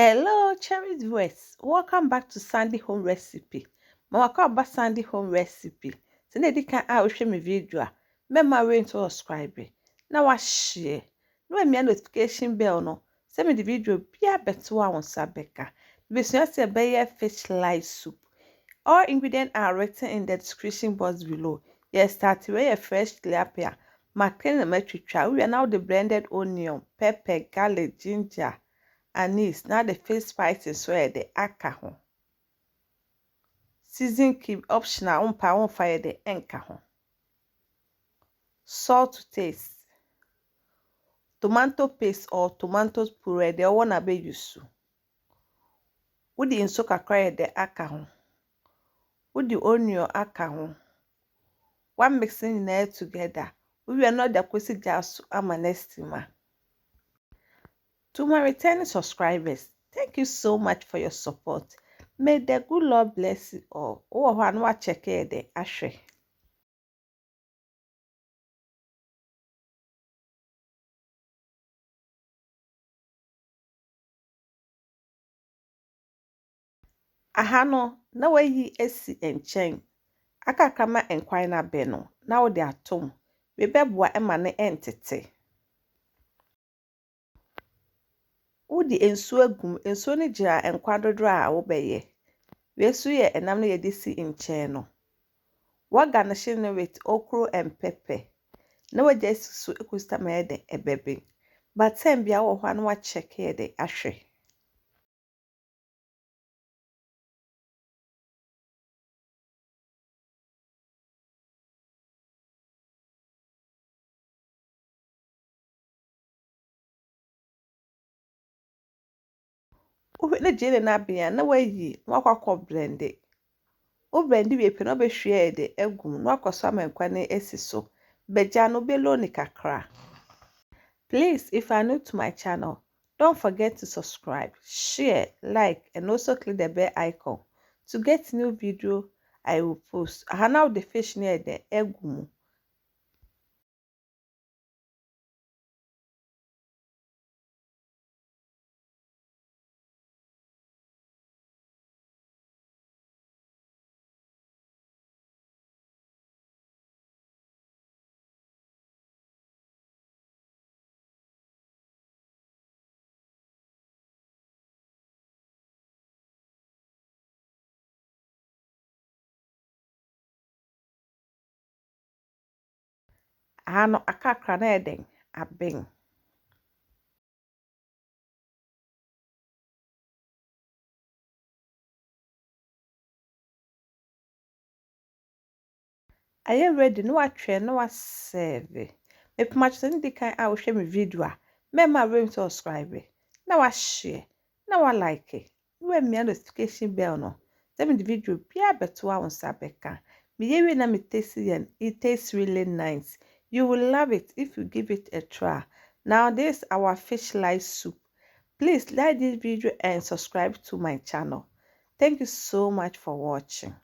Hello, cherished viewers. Welcome back to Sandy Home Recipe. Mawaka ba Sandy Home Recipe. Sene di kan a wohwe me video a, mema we to subscribe. Na wa share. No emi notification bell no. Se me di video bia beto a won sabeka. Besua se be fish light soup. All ingredients are written in the description box below. Yes, start with fresh tilapia. Mackerel and metwitwa. We are now the blended onion, pepper, garlic, ginger. Anise, now the fish spices where the aka ho. Season cube optional, on fire the enka ho. Salt to taste. Tomato paste or tomato puree, the one abe yusu. With the inso kakra the aka ho. With the onion aka ho. One mixing in it together. We are not the kwesi jasu ama nestima. To my returning subscribers, thank you so much for your support. May the good Lord bless you all. Oh, one wa check the ashe. Aha no na wayi esi enchen. Aka kama enkwan na be no. Na wo de atom. We beboa ema ne entete. Wo di ensuo agum, ensuo ne gira enkwa dodoro a wo beye. We su ye enam no ye de si enchen no. Wa garnish no with okro and pepper. Na wa just su ekusta ma ye de ebebe. But time bia wo hwa na wa check ye de ahwe. Wo na jele na bia na wayi na wakwa blend it. O blend we pe no be hwe de egum na wakoso amankwa na esi so. Beja no belo ni kakra. Please, if you are new to my channel, don't forget to subscribe, share, like, and also click the bell icon to get new video I will post. I have now the fish near the egg. I have no akakra na eden abeng. I am ready. No atwe no serve. Me pama chese ndi kan a wo hwe me video a. Mema rem subscribe. Na wa share. Na wa like. No emi notification bell no. Send me the video bia beto a won sabeka. Me yewe na me taste it tastes really nice. You will love it if you give it a try. Now this our fish light soup. Please like this video and subscribe to my channel. Thank you so much for watching.